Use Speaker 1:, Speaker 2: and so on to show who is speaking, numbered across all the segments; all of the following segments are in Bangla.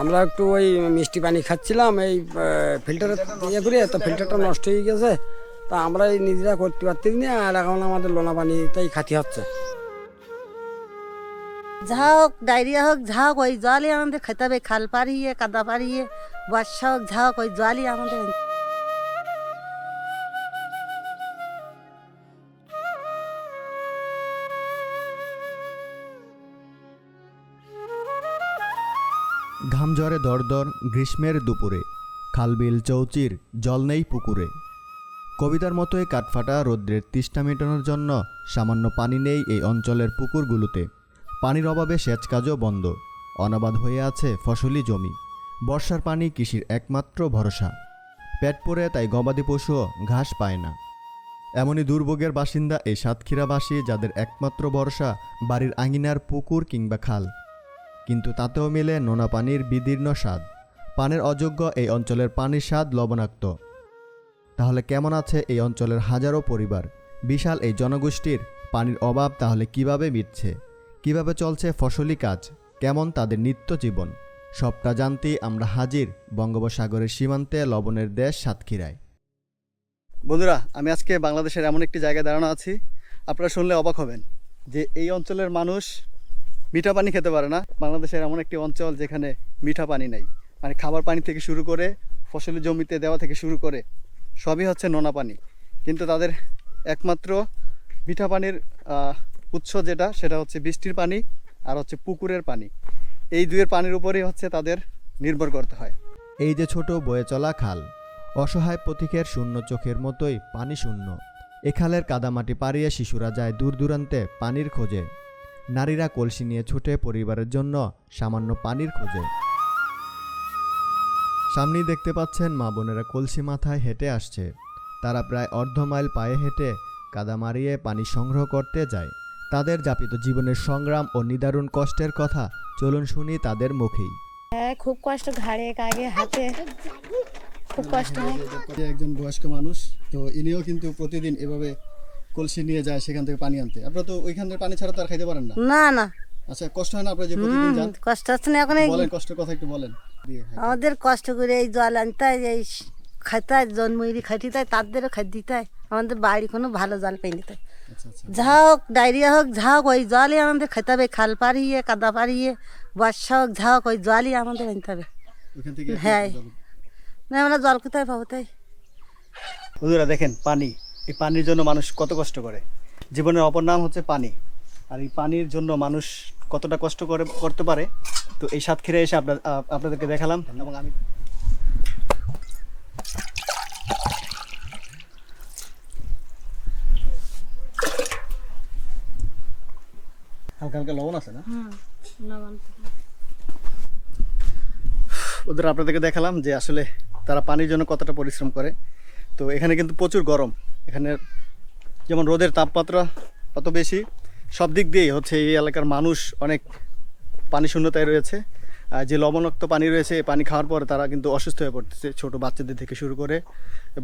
Speaker 1: আমরা একটু ওই মিষ্টি পানি খাচ্ছিলাম এই ফিল্টারে ইয়ে করে, তো ফিল্টারটা নষ্ট হয়ে গেছে, তা আমরা এই নিজেরা করতে পারতেছি না, আর এখন আমাদের লোনা পানিটাই খাতি হচ্ছে।
Speaker 2: যা হোক ডায়রিয়া হোক যা হোক ওই জলই আমাদের খেতে হবে, খাল পাড়িয়ে কাদা পাড়িয়ে বর্ষা হোক যা হোক ওই জলই আমাদের।
Speaker 3: ঘাম ঝরে দরদর গ্রীষ্মের দুপুরে, খালবিল চৌচির জল নেই পুকুরে। কবিতার মতোই কাঠফাটা রৌদ্রের তৃষ্ণা মেটানোর জন্য সামান্য পানি নেই এই অঞ্চলের পুকুরগুলোতে। পানির অভাবে সেচ কাজও বন্ধ, অনাবাদ হয়ে আছে ফসলি জমি। বর্ষার পানি কৃষির একমাত্র ভরসা, পেট পড়ে তাই গবাদি পশুও ঘাস পায় না। এমনই দুর্ভোগের বাসিন্দা এই সাতক্ষীরাবাসী, যাদের একমাত্র ভরসা বাড়ির আঙিনার পুকুর কিংবা খাল। কিন্তু তাতেও মিলে নোনা পানির বিদীর্ণ স্বাদ। পানের অযোগ্য এই অঞ্চলের পানির স্বাদ লবণাক্ত। তাহলে কেমন আছে এই অঞ্চলের হাজারো পরিবার? বিশাল এই জনগোষ্ঠীর পানির অভাব তাহলে কিভাবে মিটছে? কিভাবে চলছে ফসলি কাজ? কেমন তাদের নিত্য জীবন? সবটা জানতেই আমরা হাজির বঙ্গোপসাগরের সীমান্তে লবণের দেশ সাতক্ষীরায়।
Speaker 4: বন্ধুরা, আমি আজকে বাংলাদেশের এমন একটি জায়গায় দাঁড়ানো আছি, আপনারা শুনলে অবাক হবেন যে এই অঞ্চলের মানুষ মিঠা পানি খেতে পারে না। বাংলাদেশের এমন একটি অঞ্চল যেখানে মিঠা পানি নেই, মানে খাবার পানি থেকে শুরু করে ফসলি জমিতে দেওয়া থেকে শুরু করে সবই হচ্ছে নোনা পানি। কিন্তু তাদের একমাত্র মিঠা পানির উৎস সেটা হচ্ছে বৃষ্টির পানি আর হচ্ছে পুকুরের পানি। এই দুয়ের পানির উপরেই হচ্ছে তাদের নির্ভর করতে হয়।
Speaker 3: এই যে ছোট বয়ে চলা খাল, অসহায় পথিকের শূন্য চোখের মতোই পানি শূন্য। এ খালের কাদামাটি পাড়িয়ে শিশুরা যায় দূর দূরান্তে পানির খোঁজে। নারীরা কলসি নিয়ে ছুটে পরিবারের জন্য সামান্য পানির খোঁজে। সামনেই দেখতে পাচ্ছেন মা বোনেরা কলসি মাথায় হেঁটে আসছে। তারা প্রায় অর্ধ মাইল পায়ে হেঁটে কাদা মারিয়ে পানি সংগ্রহ করতে যায়। তাদের যাপিত জীবনের সংগ্রাম ও নিদারুণ কষ্টের কথা চলুন শুনি তাদের মুখেই।
Speaker 2: হ্যাঁ, খুব কষ্ট, ঘাড়ে কাগে হাতে খুব কষ্ট হয়।
Speaker 4: একজন বয়স্ক মানুষ, তো ইনিও কিন্তু প্রতিদিন এভাবে কলসি নিয়ে যায় সেখান থেকে পানি আনতে। আপনারা তো ওইখানের পানি ছাড়া তো আর খাইতে পারেন না।
Speaker 2: না না,
Speaker 4: আচ্ছা, কষ্ট হয় না আপনারা যে প্রতিদিন যান?
Speaker 2: কষ্ট হচ্ছে না এখন।
Speaker 4: বলেন কষ্টের কথা একটু বলেন।
Speaker 2: আমাদের কষ্ট করে এই জল আনতে হয়, এই খাইতে হয়, জন্মইরি খাইতে হয়, তাদেরও খাই দিতে হয়। আমাদের বাড়ি কোনো ভালো জল পেয়ে নিতে হয়।
Speaker 4: আচ্ছা আচ্ছা,
Speaker 2: যা হোক ডায়রিয়া হোক যা হোক ওই জলই আমাদের খেতে হবে, খাল পাড়িয়ে কাদা পাড়িয়ে বর্ষা হোক যা হোক ওই জলই আমাদের আনতে হবে।
Speaker 4: ওইখান থেকে
Speaker 2: হ্যাঁ, না আমরা জল কোথায় পাবো? তাই
Speaker 4: বন্ধুরা দেখেন, পানি, এই পানির জন্য মানুষ কত কষ্ট করে। জীবনের অপর নাম হচ্ছে পানি, আর এই পানির জন্য মানুষ কতটা কষ্ট করতে পারে, তো এই সাতক্ষীরায় এসে আপনাদেরকে দেখালাম। এবং আমি হালকা হালকা লবণ আছে না, ওদের আপনাদেরকে দেখালাম যে আসলে তারা পানির জন্য কতটা পরিশ্রম করে। তো এখানে কিন্তু প্রচুর গরম, এখানে যেমন রোদের তাপমাত্রা অত বেশি, সব দিক দিয়েই হচ্ছে এই এলাকার মানুষ অনেক পানি শূন্যতায় রয়েছে। আর যে লবণাক্ত পানি রয়েছে, পানি খাওয়ার পরে তারা কিন্তু অসুস্থ হয়ে পড়তেছে, ছোট বাচ্চাদের থেকে শুরু করে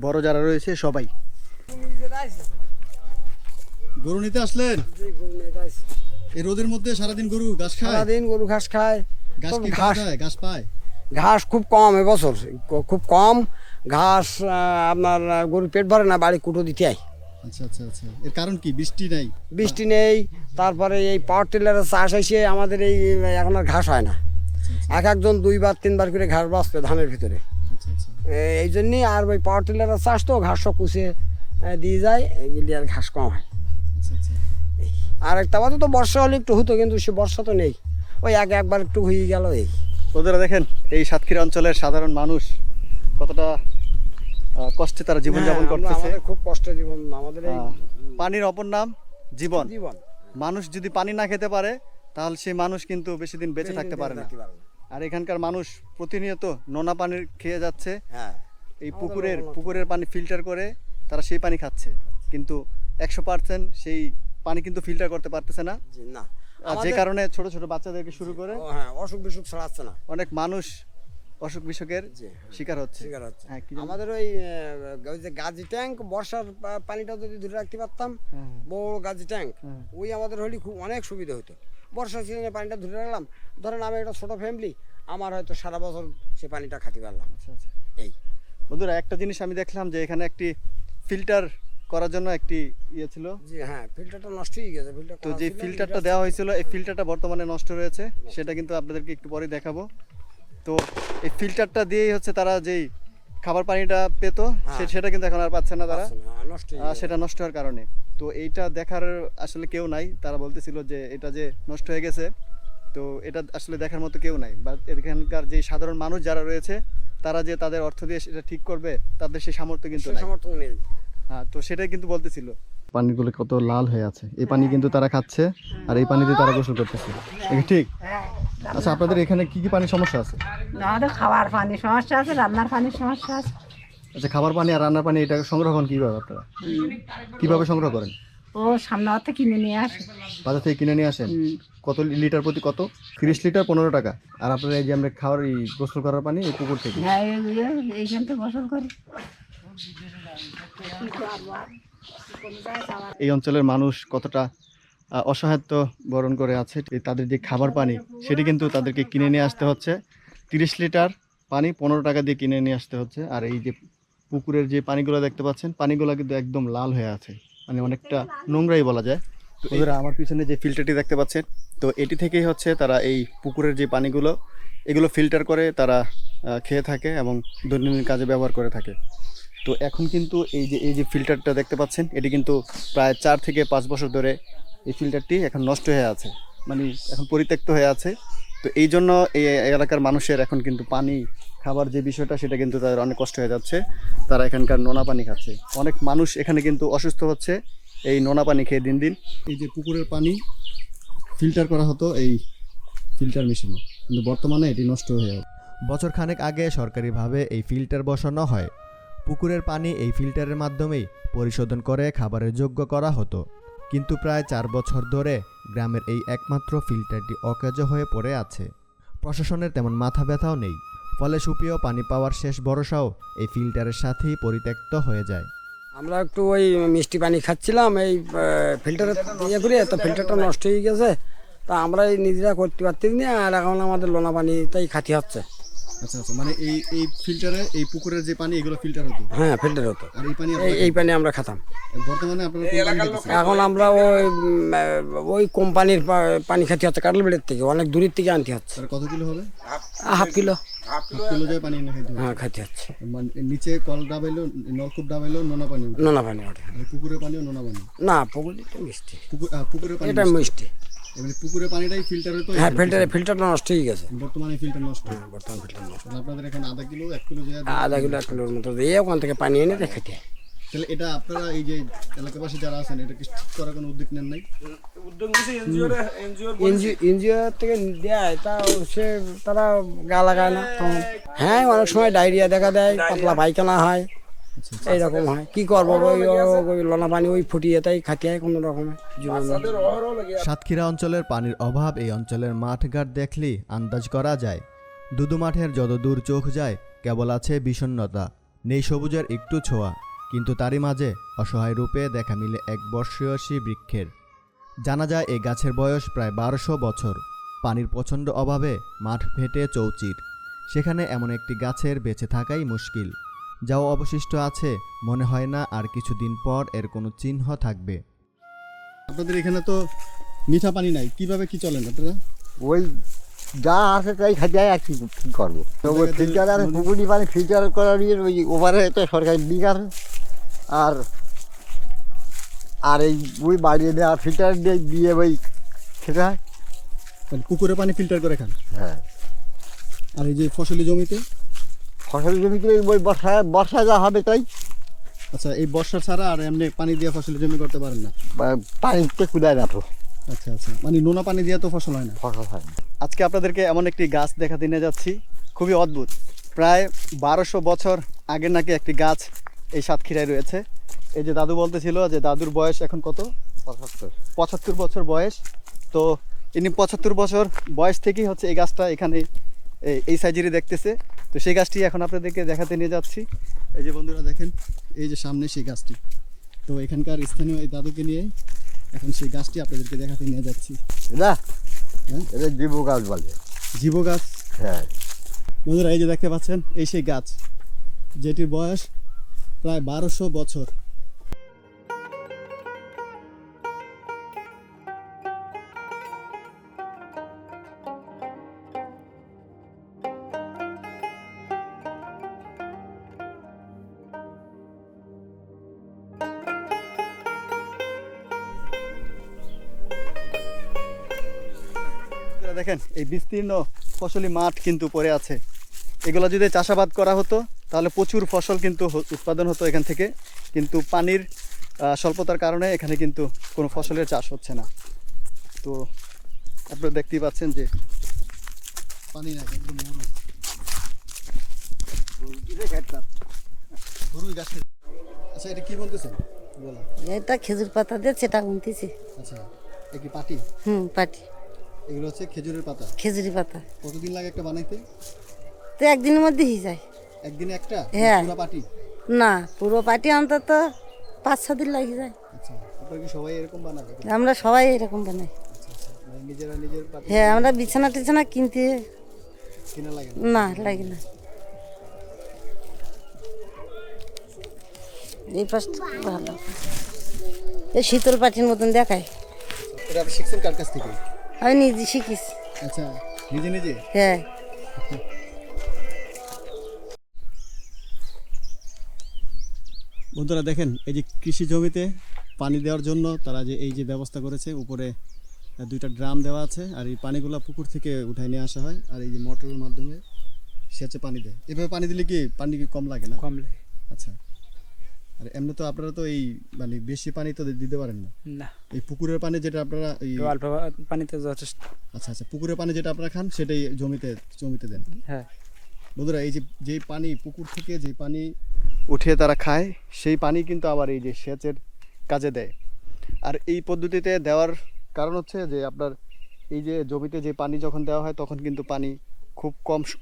Speaker 4: বড় যারা রয়েছে সবাই। গরু নিতে আসলেন? এই রোদের মধ্যে সারাদিন গরু ঘাস খায়?
Speaker 1: সারাদিন গরু ঘাস খায়।
Speaker 4: ঘাস কি পাওয়া যায়? ঘাস পায়?
Speaker 1: ঘাস খুব কম এবছর, খুব কম ঘাস। আপনার গরুর পেট ভরে না, বাড়ি কুটো দিতে হয়।
Speaker 4: আচ্ছা আচ্ছা আচ্ছা, এর কারণ কি? বৃষ্টি নাই?
Speaker 1: বৃষ্টি নেই, তারপরে এই পাওয়ার টিলারের চাষ এসে আমাদের এই এখন আর ঘাস হয় না। এক একজন 2 বার 3 বার করে ঘাস বাঁচবে ধানের ভিতরে।
Speaker 4: আচ্ছা আচ্ছা,
Speaker 1: এই জন্যই আর ওই পাওয়ার টিলারের চাষ তো ঘাস সব কুচে দিয়ে যায়, এগুলি আর ঘাস কম হয়।
Speaker 4: আচ্ছা আচ্ছা।
Speaker 1: আর একটা কথা তো বর্ষা হলে একটু হতো, কিন্তু সে বর্ষা তো নেই, ওই একবার একটু হয়ে গেল এই।
Speaker 4: ওদের দেখেন এই সাতক্ষীরা অঞ্চলের সাধারণ মানুষ কতটা কষ্টে তারা জীবনযাপন করতেছে।
Speaker 1: আমাদের খুব কষ্টের জীবন আমাদের এই।
Speaker 4: পানির অপর নাম জীবন।
Speaker 1: জীবন,
Speaker 4: মানুষ যদি পানি না খেতে পারে তাহলে সেই মানুষ কিন্তু বেশি দিন বেঁচে থাকতে পারে না। আর এখানকার মানুষ প্রতিনিয়ত নোনা পানি খেয়ে যাচ্ছে।
Speaker 1: হ্যাঁ,
Speaker 4: এই পুকুরের পানি ফিল্টার করে তারা সেই পানি খাচ্ছে, কিন্তু 100% সেই পানি কিন্তু ফিল্টার করতে পারতেছে না।
Speaker 1: না,
Speaker 4: আর যে কারণে ছোট ছোট বাচ্চাদেরকে শুরু করে
Speaker 1: হ্যাঁ অসুখ বিসুখ ছড়াচ্ছে না,
Speaker 4: অনেক মানুষ অসুখ বিসুখের শিকার হচ্ছে।
Speaker 1: হ্যাঁ, আমাদের ওই যে গাজি ট্যাঙ্ক, বর্ষার পানিটা যদি ধরে রাখতে পারতাম, বড় গাজি ট্যাঙ্ক, ওই আমাদের হলে খুব অনেক সুবিধা হতো। বর্ষা সিজনে পানিটা ধরে রাখলাম। ধরেন আমি একটা ছোটো ফ্যামিলি, আমার হয়তো সারা বছর সে পানিটা খাতে পারলাম।
Speaker 4: আচ্ছা আচ্ছা।
Speaker 1: এই
Speaker 4: বন্ধুরা একটা জিনিস আমি দেখলাম যে এখানে একটি ফিল্টার করার জন্য একটি ইয়ে ছিল,
Speaker 1: যে হ্যাঁ ফিল্টারটা নষ্ট হয়ে গেছে। ফিল্টার
Speaker 4: তো যে ফিল্টারটা দেওয়া হয়েছিল এই ফিল্টারটা বর্তমানে নষ্ট রয়েছে, সেটা কিন্তু আপনাদেরকে একটু পরে দেখাবো। তো এই ফিল্টারটা দিয়েই হচ্ছে তারা যেই খাবার পানিটা পেত সেটা কিন্তু এখন আর পাচ্ছে না তারা,
Speaker 1: নষ্ট হয়ে গেছে।
Speaker 4: সেটা নষ্ট হওয়ার কারণে। তো এইটা দেখার আসলে কেউ নাই, তারা বলতেছিল যে এটা যে নষ্ট হয়ে গেছে, তো এটা আসলে দেখার মতো কেউ নাই, বা এখানকার যে সাধারণ মানুষ যারা রয়েছে তারা যে তাদের অর্থ দিয়ে সেটা ঠিক করবে তাদের সেই সামর্থ্য কিন্তু
Speaker 1: সে
Speaker 4: নাই।
Speaker 1: সমর্থন নেই।
Speaker 4: হ্যাঁ, তো সেটাই কিন্তু বলতেছিল। পানিগুলো কত লাল হয়ে আছে, এই পানি কিন্তু তারা খাচ্ছে আর এই পানিতে তারা গোসল করতেছে, এটা ঠিক? আচ্ছা, আপনাদের এখানে কি কি পানির সমস্যা আছে?
Speaker 5: আমাদের খাওয়ার পানির সমস্যা আছে, রান্নার পানির সমস্যা আছে।
Speaker 4: আচ্ছা, খাবার পানি আর রান্নার পানি এটা সংগ্রহ করেন কিভাবে আপনারা? কিভাবে সংগ্রহ করেন?
Speaker 5: ও সামনে হাতে কিনে নিয়ে আসে।
Speaker 4: বাজার থেকে কিনে নিয়ে আসেন? কত লিটার প্রতি কত? 30 লিটার 15 টাকা। আর আপনারা এই যে আমরা খাওয়ার এই গোসল করার পানি এই পুকুর থেকে?
Speaker 5: হ্যাঁ, এইখান থেকে গোসল করি।
Speaker 4: এই অঞ্চলের মানুষ কতটা অসহায়ত্ব বরণ করে আছে, তাদের যে খাবার পানি সেটি কিন্তু তাদেরকে কিনে নিয়ে আসতে হচ্ছে। 30 লিটার পানি 15 টাকা দিয়ে কিনে নিয়ে আসতে হচ্ছে। আর এই যে পুকুরের যে পানিগুলো দেখতে পাচ্ছেন, পানিগুলো কিন্তু একদম লাল হয়ে আছে, মানে অনেকটা নোংরাই বলা যায়। তো এরা আমার পিছনে যে ফিল্টারটি দেখতে পাচ্ছেন, তো এটি থেকেই হচ্ছে তারা এই পুকুরের যে পানিগুলো এগুলো ফিল্টার করে তারা খেয়ে থাকে এবং দৈনন্দিন কাজে ব্যবহার করে থাকে। তো এখন কিন্তু এই যে ফিল্টারটা দেখতে পাচ্ছেন, এটি কিন্তু প্রায় 4 থেকে 5 বছর ধরে এই ফিল্টারটি এখন নষ্ট হয়ে আছে, মানে এখন পরিত্যক্ত হয়ে আছে। তো এই জন্য এই এলাকার মানুষের এখন কিন্তু পানি খাবার যে বিষয়টা সেটা কিন্তু তাদের অনেক কষ্ট হয়ে যাচ্ছে। তারা এখানকার নোনা পানি খাচ্ছে। অনেক মানুষ এখানে কিন্তু অসুস্থ হচ্ছে এই নোনা পানি খেয়ে দিন দিন। এই যে পুকুরের পানি ফিল্টার করা হতো এই ফিল্টার মেশিনে, কিন্তু বর্তমানে এটি নষ্ট হয়ে যাচ্ছে।
Speaker 3: বছর খানেক আগে সরকারিভাবে এই ফিল্টার বসানো হয়। পুকুরের পানি এই ফিল্টারের মাধ্যমেই পরিশোধন করে খাবারের যোগ্য করা হতো, কিন্তু প্রায় 4 বছর ধরে গ্রামের এই একমাত্র ফিল্টারটি অকেজো হয়ে পড়ে আছে। প্রশাসনের তেমন মাথা ব্যথাও নেই, ফলে সুপেয় পানি পাওয়ার শেষ ভরসাও এই ফিল্টারের সাথেই পরিত্যক্ত হয়ে যায়।
Speaker 1: আমরা একটু ওই মিষ্টি পানি খাচ্ছিলাম, এই ফিল্টারের ইয়ে করে, তো ফিল্টারটা নষ্ট হয়ে গেছে। তা আমরা এই নিজেরা করতে পারতেছি না, আর এখন আমাদের লোনা পানিটাই খাতি হচ্ছে।
Speaker 4: আচ্ছা আচ্ছা, মানে এই ফিল্টারে এই পুকুরের যে পানি এগুলো ফিল্টার হতো?
Speaker 1: হ্যাঁ, ফিল্টার হতো।
Speaker 4: আর এই পানি
Speaker 1: এই পানি আমরা খেতাম।
Speaker 4: বর্তমানে আপনারা কোন পানি খেতেছেন?
Speaker 1: এখন আমরা ওই কোম্পানির পানি খেতে হচ্ছে, কাটলবেড়ের থেকে অনেক দূরের থেকে আনতে হচ্ছে।
Speaker 4: আর কত কিলো হবে?
Speaker 1: Half kilo.
Speaker 4: হাফ কিলো যায় পানি এনে খেতে হবে?
Speaker 1: হ্যাঁ, খেতে হচ্ছে।
Speaker 4: মানে নিচে কল ডাবাইলো, নলকূপ ডাবাইলো নোনা পানি ওঠে?
Speaker 1: নোনা পানি ওঠে
Speaker 4: আর পুকুরের পানিও নোনা পানি?
Speaker 1: না, পুকুরটা মিষ্টি।
Speaker 4: পুকুরের পানি
Speaker 1: এটা মিষ্টি।
Speaker 4: মানে পুকুরের পানিটাই ফিল্টার হতো?
Speaker 1: হ্যাঁ, ফিল্টারটা নষ্ট হয়ে গেছে।
Speaker 4: বর্তমানে ফিল্টার নষ্ট।
Speaker 1: বর্তমান ফিল্টার নষ্ট।
Speaker 4: তাহলে আপনাদের এখানে আধা কিলো 1 কিলো যায়?
Speaker 1: আধা কিলো 1 কিলোর মতো দিয়ে ওখান থেকে পানি এনে খেতে হয়।
Speaker 4: তাহলে এটা আপনারা এই যে এলাকাবাসী যারা আছেন এটা কি ঠিক করার কোনো উদ্যোগ নেন নাই?
Speaker 1: এনজিও থেকে দেয়, তা তারা গা লাগায় না। হ্যাঁ, অনেক সময় ডায়রিয়া দেখা দেয়, পাতলা পায়খানা হয়, এইরকম হয়। কি করবো, ওই লোনা পানি ওই ফুটিয়ে তাই খাতে হয় কোনো রকমের জীবন।
Speaker 3: সাতক্ষীরা অঞ্চলের পানির অভাব এই অঞ্চলের মাঠঘাট দেখলেই আন্দাজ করা যায়। দুদু মাঠের যত দূর চোখ যায় কেবল আছে বিষণ্ণতা, নেই সবুজের একটু ছোঁয়া, কিন্তু তারই মাঝে অসহায় রূপে দেখা মিলে এক বর্ষীয়সী বৃক্ষের। জানা যায় এই গাছের বয়স প্রায় 1200 বছর। পানির প্রচণ্ড অভাবে মাঠ ফেটে চৌচির, সেখানে এমন একটি গাছের বেঁচে থাকাই মুশকিল। যাও অবশিষ্ট আছে, মনে হয় না আর কিছুদিন পর এর কোনো চিহ্ন থাকবে।
Speaker 4: আপনাদের এখানে তো মিঠা পানি নাই, কিভাবে কি চলেন আপনারা?
Speaker 6: ওই যা আছে তাই খাই যায়, আর কি করবো। তো ওই ফিল্টার আর পুকুরি পানি ফিল্টার করার ওই ওভারে একটা সরকারি বিঘার আর আর এই ওই বাড়িয়ে দেওয়া ফিল্টার দিয়ে ওই খেতে হয়।
Speaker 4: মানে পুকুরে পানি ফিল্টার করে খান?
Speaker 6: হ্যাঁ।
Speaker 4: আর এই যে ফসলি জমিতে?
Speaker 6: ফসল জমিতে ওই বর্ষা যা হবে তাই।
Speaker 4: আচ্ছা, এই বর্ষা ছাড়া আর এমনি পানি দিয়ে ফসলি জমি করতে পারেন না?
Speaker 6: পানিতে কুদায় না তো।
Speaker 4: আচ্ছা আচ্ছা, মানে নোনা পানি দিয়ে তো ফসল হয় না?
Speaker 6: ফসল হয় না।
Speaker 4: আজকে আপনাদেরকে এমন একটি গাছ দেখাতে নিয়ে যাচ্ছি, খুবই অদ্ভুত। প্রায় 1200 বছর আগের নাকি একটি গাছ এই সাতক্ষীরায় রয়েছে। এই যে দাদু বলতেছিল যে দাদুর বয়স এখন কত? 75 বছর বয়স। তো ইনি 75 বছর বয়স থেকেই হচ্ছে এই গাছটা এখানে এই সাইজেরই দেখতেছে। তো সেই গাছটি এখন আপনাদেরকে দেখাতে নিয়ে যাচ্ছি। এই যে বন্ধুরা দেখেন, এই যে সামনে সেই গাছটি। তো এখানকার স্থানীয় এই দাদুকে নিয়ে এখন সেই গাছটি আপনাদেরকে দেখাতে নিয়ে যাচ্ছি।
Speaker 6: না এটা জীব গাছ বলে।
Speaker 4: জীব গাছ।
Speaker 6: হ্যাঁ,
Speaker 4: বন্ধুরা এই যে দেখতে পাচ্ছেন, এই সেই গাছ যেটির বয়স প্রায় 1200 বছর। দেখেন এই বিস্তীর্ণ ফসলি মাঠ কিন্তু পড়ে আছে। এগুলো যদি চাষাবাদ করা হতো তাহলে প্রচুর ফসল কিন্তু উৎপাদন হতো এখান থেকে, কিন্তু পানির স্বল্পতার কারণে এখানে কিন্তু কোনো ফসলের চাষ হচ্ছে না। তো আপনারা দেখতেই পাচ্ছেন যে পানি না, একদম মরু গাছের। আচ্ছা, এটা কি বলতেছেন বলো?
Speaker 2: এটা খেজুর পাতা দিয়ে সেটা গুনতেছি।
Speaker 4: আচ্ছা, এটা কি পাটি?
Speaker 2: পাটি।
Speaker 4: এগুলো হচ্ছে খেজুরের পাতা।
Speaker 2: খেজুরি পাতা।
Speaker 4: কতদিন লাগে একটা বানাইতে?
Speaker 2: তো একদিনের মধ্যে হয়ে যায়।
Speaker 4: একদিনে একটা?
Speaker 2: হ্যাঁ।
Speaker 4: পুরো পাটি?
Speaker 2: না, পুরো পাটি অন্তত 5-6 দিন লাগে যায়।
Speaker 4: আচ্ছা, আপনারা কি সবাই এরকম বানাবে?
Speaker 2: আমরা সবাই এরকম বানাই।
Speaker 4: মানে নিজেরা নিজের পাটি
Speaker 2: হ্যাঁ, আমরা বিছানা টিছানা কিনতে
Speaker 4: কিনা লাগে
Speaker 2: না, লাগে না। এই পাশটা ভালো, এই শীতল পাটির মতন দেখায়।
Speaker 4: এটা আপনি শিখছেন কার কাছ থেকে?
Speaker 2: আমি নিজে শিখিস।
Speaker 4: আচ্ছা, নিজে নিজে?
Speaker 2: হ্যাঁ।
Speaker 4: বন্ধুরা দেখেন, এই যে কৃষি জমিতে পানি দেওয়ার জন্য তারা যে এই যে ব্যবস্থা করেছে, উপরে 2টা ড্রাম দেওয়া আছে, আর এই পানিগুলো পুকুর থেকে উঠায় নিয়ে আসা হয়, আর এই যে মোটরের মাধ্যমে সেচে পানি দেয়। এভাবে পানি দিলে কি পানি কি কম লাগে না?
Speaker 1: কম লাগে
Speaker 4: আচ্ছা, আর এমনি তো আপনারা তো এই মানে বেশি পানি তো দিতে পারেন না।
Speaker 1: না,
Speaker 4: এই পুকুরের পানি যেটা আপনারা এই
Speaker 1: অল্প পানিতে যথেষ্ট।
Speaker 4: আচ্ছা আচ্ছা, পুকুরের পানি যেটা আপনারা খান সেটাই জমিতে দেন।
Speaker 1: হ্যাঁ।
Speaker 4: বন্ধুরা এই যে যেই পানি পুকুর থেকে যে পানি উঠিয়ে তারা খায়, সেই পানি কিন্তু আবার এই যে সেচের কাজে দেয়। আর এই পদ্ধতিতে দেওয়ার কারণ হচ্ছে যে আপনার এই যে জমিতে যে পানি যখন দেওয়া হয় তখন কিন্তু পানি খুব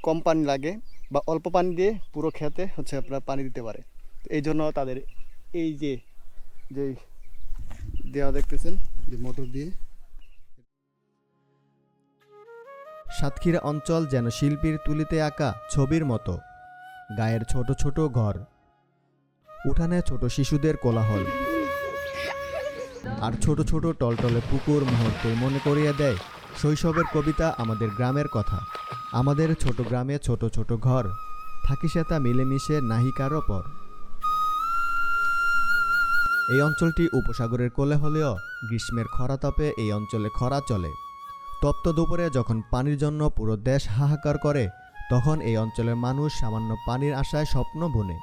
Speaker 4: কম পানি লাগে, বা অল্প পানি দিয়ে পুরো খেতে হচ্ছে আপনারা পানি দিতে পারে। তো এই জন্য তাদের এই যে দেওয়া দেখতেছেন যে মোটর দিয়ে।
Speaker 3: সাতক্ষীরা অঞ্চল যেন শিল্পীর তুলিতে আঁকা ছবির মতো। গায়ের ছোট ছোট ঘর, উঠানে ছোট শিশুদের কোলাহল, আর ছোট ছোট টলটলে পুকুর মুহূর্তে মনে করিয়ে দেয় শৈশবের কবিতা আমাদের গ্রামের কথা। আমাদের ছোট গ্রামে ছোট ছোট ঘর, থাকি সেতা মিলেমিশে নাহি কারো পর। এই অঞ্চলটি উপসাগরের কোলে হলেও গ্রীষ্মের খরাতাপে এই অঞ্চলে খরা চলে। তপ্ত দুপুরে যখন পানির জন্য পুরো দেশ হাহাকার করে, তখন এই অঞ্চলের মানুষ সামান্য পানির আশায় স্বপ্ন বুনে।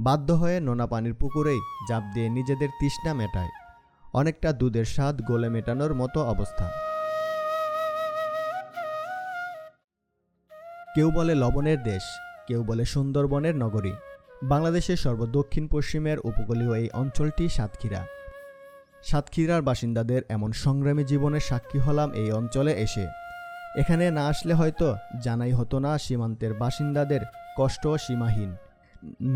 Speaker 3: বাধ্য হয়ে নোনা পানির পুকুরেই ঝাঁপ দিয়ে নিজেদের তৃষ্ণা মেটায়। অনেকটা দুধের স্বাদ গোলে মেটানোর মতো অবস্থা। কেউ বলে লবণের দেশ, কেউ বলে সুন্দরবনের নগরী। বাংলাদেশের সর্বদক্ষিণ পশ্চিমের উপকূলীয় এই অঞ্চলটি সাতক্ষীরা। সাতক্ষীরার বাসিন্দাদের এমন সংগ্রামী জীবনের সাক্ষী হলাম এই অঞ্চলে এসে। এখানে না আসলে হয়তো জানাই হতো না সীমান্তের বাসিন্দাদের কষ্ট সীমাহীন।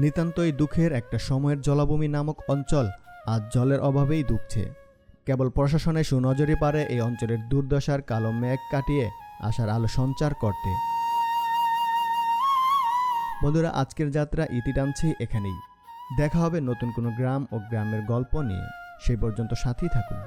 Speaker 3: নিতান্তই দুঃখের একটা সময়ের জলাভূমি নামক অঞ্চল আজ জলের অভাবেই দুঃখছে। কেবল প্রশাসনের সুনজরই পারে এই অঞ্চলের দুর্দশার কালো মেঘ কাটিয়ে আসার আলো সঞ্চার করতে। বন্ধুরা, আজকের যাত্রা ইতি টানছি এখানেই। দেখা হবে নতুন কোনো গ্রাম ও গ্রামের গল্প নিয়ে। সেই পর্যন্ত সাথেই থাকুন।